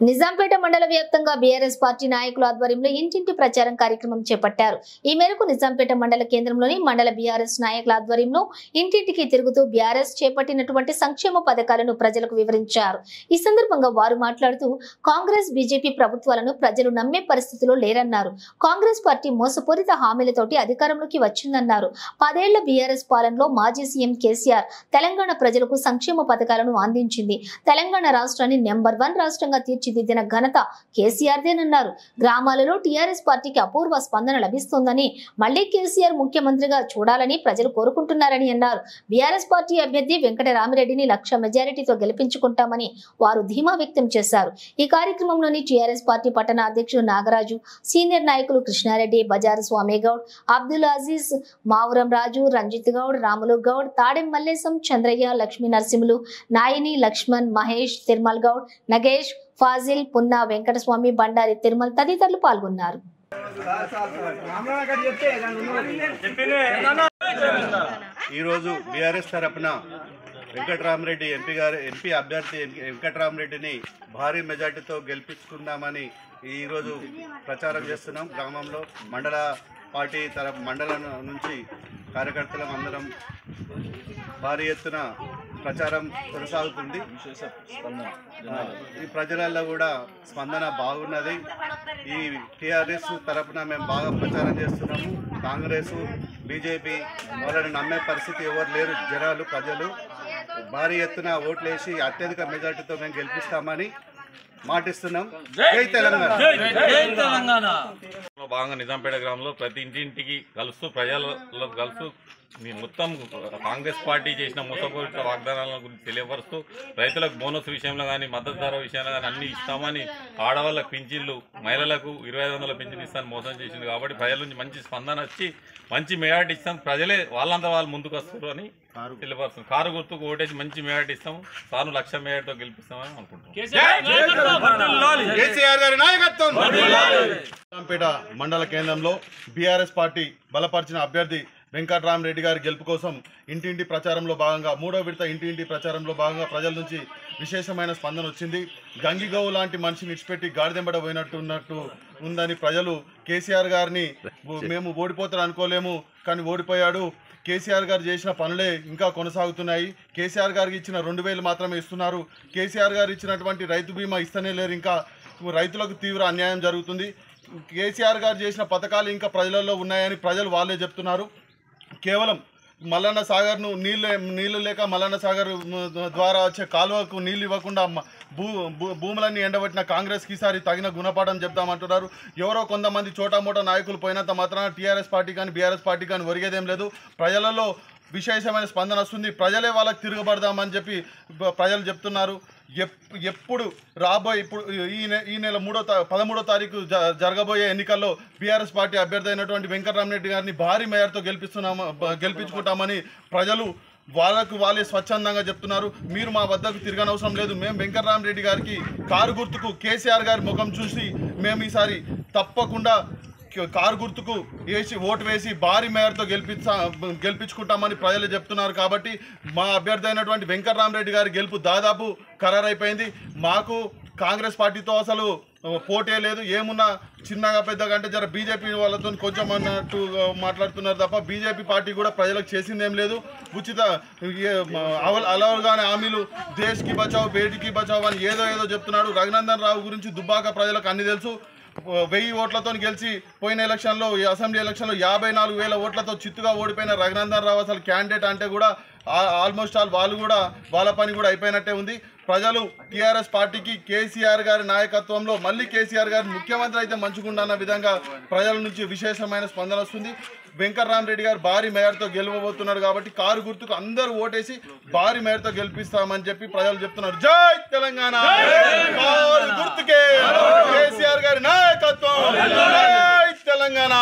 నిజాంపేట మండల వ్యాప్తంగా BRS party నాయకుల ఆధ్వర్యంలో ఇంటింటి ప్రచారం కార్యక్రమం చేపట్టారు. ఈ మేరకు నిజాంపేట మండల కేంద్రంలోని మండల బీఆర్ఎస్ నాయకుల ఆధ్వర్యంలో ఇంటింటికి తిరుగుతూ బీఆర్ఎస్ చేపట్టినటువంటి సంక్షేమ పథకాలను ప్రజలకు వివరించారు. ఈ సందర్భంగా వారు మాట్లాడుతూ కాంగ్రెస్ బీజేపీ ప్రభుత్వాలను ప్రజలు నమ్మే పరిస్థితిలో లేరన్నారు. కాంగ్రెస్ పార్టీ మోసపూరిత హామీలతోటి అధికారంలోకి వచ్చిందన్నారు. 10 ఏళ్ల బీఆర్ఎస్ పాలనలో మాజీ సీఎం కేసీఆర్ తెలంగాణ ప్రజలకు సంక్షేమ పథకాలను అందించింది. తెలంగాణ రాష్ట్రాన్ని నెంబర్ 1 రాష్ట్రంగా తీర్చిదిద్దిన ఘనత కేసీఆర్దేనన్నారు. గ్రామాలలో టీఆర్ఎస్ పార్టీకి అపూర్వ స్పందన లభిస్తోందని, మళ్లీ కేసీఆర్ ముఖ్యమంత్రిగా చూడాలని ప్రజలు కోరుకుంటున్నారని అన్నారు. బీఆర్ఎస్ పార్టీ అభ్యర్థి వెంకటరామిరెడ్డిని 1,00,000 మెజారిటీతో గెలిపించుకుంటామని వారు ధీమా వ్యక్తం చేశారు. ఈ కార్యక్రమంలోని టీఆర్ఎస్ పార్టీ పట్టణ అధ్యక్షుడు నాగరాజు, సీనియర్ నాయకులు కృష్ణారెడ్డి, బజారు స్వామి గౌడ్, అబ్దుల్ అజీజ్, మావురం రాజు, రంజిత్ గౌడ్, రాములు గౌడ్, తాడెం మల్లేశం, చంద్రయ్య, లక్ష్మీ నరసింహులు, నాయని, లక్ష్మణ్, మహేష్, తిరుమల్ గౌడ్, నగేష్, ఫాజిల్, పున్నా, వెంకటస్వామి, బండారి తిరుమల్ తదితరులు పాల్గొన్నారు. ఈరోజు బీఆర్ఎస్ తరపున వెంకటరామిరెడ్డి ఎంపీ అభ్యర్థి వెంకటరామిరెడ్డిని భారీ మెజార్టీతో గెలిపించుకుందామని ఈరోజు ప్రచారం చేస్తున్నాం. గ్రామంలో మండల పార్టీ మండలం నుంచి కార్యకర్తలం అందరం భారీ ఎత్తున ప్రచారం కొనసాగుతుంది. ఈ ప్రజలలో కూడా స్పందన బాగున్నది. ఈ టీఆర్ఎస్ తరఫున మేము బాగా ప్రచారం చేస్తున్నాము. కాంగ్రెస్ బీజేపీ వాళ్ళని నమ్మే పరిస్థితి ఎవరు లేరు. జనాలు ప్రజలు భారీ ఎత్తున ఓట్లేసి అత్యధిక మెజార్టీతో మేము గెలిపిస్తామని మాటిస్తున్నాం. జై తెలంగాణ. భాగంగా నిజాంపేట గ్రామంలో ప్రతి ఇంటింటికి కలుస్తూ ప్రజలలో కలుస్తూ మొత్తం కాంగ్రెస్ పార్టీ చేసిన మోసపూరిత వాగ్దానాల గురించి తెలియపరుస్తూ రైతులకు బోనస్ విషయంలో కానీ మద్దతు ధర విషయంలో కానీ అన్ని ఇస్తామని, ఆడవాళ్ళకు పింఛన్లు, మహిళలకు 2,500 పింఛన్ ఇస్తామని మోసం చేసింది. కాబట్టి ప్రజల నుంచి మంచి స్పందన వచ్చి మంచి మెజార్టీ ఇస్తాం. ప్రజలే వాళ్ళంతా వాళ్ళు ముందుకు వస్తారు అని తెలియపరుస్తుంది. కారు గుర్తుకు ఓటేసి మంచి మెజార్టీ ఇస్తాము. సార్లు 1,00,000 మెజార్టీతో గెలిపిస్తామని అనుకుంటున్నాం. నిజాంపేట మండల కేంద్రంలో బీఆర్ఎస్ పార్టీ బలపరిచిన అభ్యర్థి వెంకటరామిరెడ్డి గారి గెలుపు కోసం ఇంటింటి ప్రచారంలో భాగంగా 3వ విడత ఇంటింటి ప్రచారంలో భాగంగా ప్రజల నుంచి విశేషమైన స్పందన వచ్చింది. గంగిగోవు లాంటి మనిషిని విడిచిపెట్టి గాడిదెంబడ పోయినట్టు ఉందని ప్రజలు కేసీఆర్ గారిని మేము ఓడిపోతారు అనుకోలేము, కానీ ఓడిపోయాడు. కేసీఆర్ గారు చేసిన పనులే ఇంకా కొనసాగుతున్నాయి. కేసీఆర్ గారికి ఇచ్చిన 2,000 మాత్రమే ఇస్తున్నారు. కేసీఆర్ గారు ఇచ్చినటువంటి రైతు బీమా ఇస్తనే లేరు. ఇంకా రైతులకు తీవ్ర అన్యాయం జరుగుతుంది. కేసీఆర్ గారు చేసిన పథకాలు ఇంకా ప్రజలలో ఉన్నాయని ప్రజలు వాళ్ళే చెప్తున్నారు. కేవలం మల్లన్న సాగర్ను నీళ్లు లేక మల్లన్న సాగర్ ద్వారా వచ్చే కాలువకు నీళ్ళు ఇవ్వకుండా భూములన్నీ ఎండబెట్టిన కాంగ్రెస్కి ఈసారి తగిన గుణపాఠం చెప్తామంటున్నారు. ఎవరో కొంతమంది చోటామోటా నాయకులు పోయినంత మాత్రాన టీఆర్ఎస్ పార్టీ కానీ బీఆర్ఎస్ పార్టీ కానీ ఒరిగేదేం లేదు. ప్రజలలో విశేషమైన స్పందన వస్తుంది. ప్రజలే వాళ్ళకి తిరగబడదామని చెప్పి ప్రజలు చెప్తున్నారు. ఎప్పుడు ఇప్పుడు ఈ నెల 13వ తారీఖు జరగబోయే ఎన్నికల్లో బీఆర్ఎస్ పార్టీ అభ్యర్థి అయినటువంటి వెంకటరామిరెడ్డి గారిని భారీ మేయర్తో గెలిపించుకుంటామని ప్రజలు వాళ్ళే స్వచ్ఛందంగా చెప్తున్నారు. మీరు మా వద్దకు తిరగనవసరం లేదు. మేము వెంకటరామిరెడ్డి గారికి కారు గుర్తుకు కేసీఆర్ గారి ముఖం చూసి మేము ఈసారి తప్పకుండా కారు గుర్తుకు ఓటు వేసి భారీ మేయర్తో గెలిపించుకుంటామని ప్రజలు చెప్తున్నారు. కాబట్టి మా అభ్యర్థి అయినటువంటి వెంకటరామిరెడ్డి గారి గెలుపు దాదాపు ఖరారైపోయింది. మాకు కాంగ్రెస్ పార్టీతో అసలు పోటీ లేదు. ఏమున్నా చిన్నగా పెద్దగా అంటే జర బీజేపీ వాళ్ళతో కొంచెం అన్నట్టు మాట్లాడుతున్నారు తప్ప బీజేపీ పార్టీ కూడా ప్రజలకు చేసిందేం లేదు. ఉచిత అలవగానే హామీలు దేశ్కి బచావ్ బేటీకి బచావ్ అని ఏదో చెప్తున్నాడు. రఘునందన్ రావు గురించి దుబ్బాక ప్రజలకు అన్ని తెలుసు. 1000 ఓట్లతో గెలిచి పోయిన ఎలక్షన్లో అసెంబ్లీ ఎలక్షన్లో 54,000 ఓట్లతో చిత్తుగా ఓడిపోయిన రఘునందన్ రావు అసలు క్యాండిడేట్ అంటే కూడా ఆల్మోస్ట్ వాళ్ళ పని కూడా అయిపోయినట్టే ఉంది. ప్రజలు టీఆర్ఎస్ పార్టీకి కేసీఆర్ గారి నాయకత్వంలో మళ్ళీ కేసీఆర్ గారి ముఖ్యమంత్రి అయితే మంచిగుండన్న విధంగా ప్రజల నుంచి విశేషమైన స్పందన వస్తుంది. వెంకటరామిరెడ్డి గారు భారీ మేయర్తో గెలవబోతున్నారు. కాబట్టి కారు గుర్తుకు అందరూ ఓటేసి భారీ మేయర్తో గెలిపిస్తామని చెప్పి ప్రజలు చెప్తున్నారు. జై తెలంగాణ. కారు గుర్తుకే కేసీఆర్ గారి నాయకత్వం. జై తెలంగాణ.